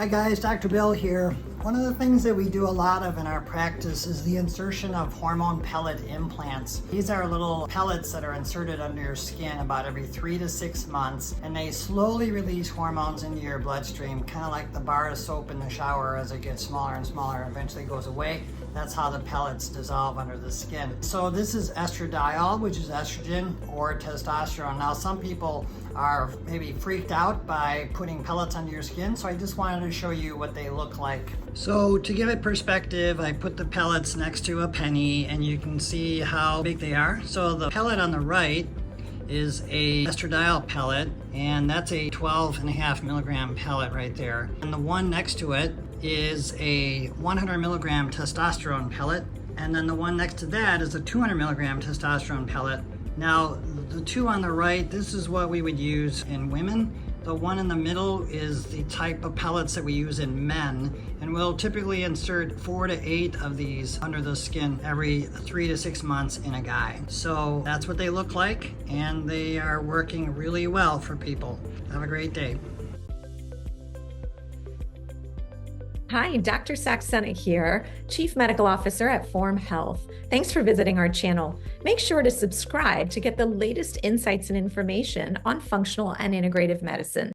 Hi guys, Dr. Bill here. One of the things that we do a lot of in our practice is the insertion of hormone pellet implants. These are little pellets that are inserted under your skin about every 3 to 6 months, and they slowly release hormones into your bloodstream, kind of like the bar of soap in the shower. As it gets smaller and smaller and eventually goes away. That's how the pellets dissolve under the skin. So this is estradiol, which is estrogen, or testosterone. Now some people are maybe freaked out by putting pellets under your skin, so I just wanted to show you what they look like. So to give it perspective, I put the pellets next to a penny and you can see how big they are. So the pellet on the right is a estradiol pellet, and that's a 12.5 milligram pellet right there. And the one next to it is a 100 milligram testosterone pellet, and then the one next to that is a 200 milligram testosterone pellet. Now the two on the right, this is what we would use in women. The one in the middle is the type of pellets that we use in men, and we'll typically insert 4 to 8 of these under the skin every 3 to 6 months in a guy. So that's what they look like, and they are working really well for people. Have a great day. Hi, Dr. Saxena here, Chief Medical Officer at Forum Health. Thanks for visiting our channel. Make sure to subscribe to get the latest insights and information on functional and integrative medicine.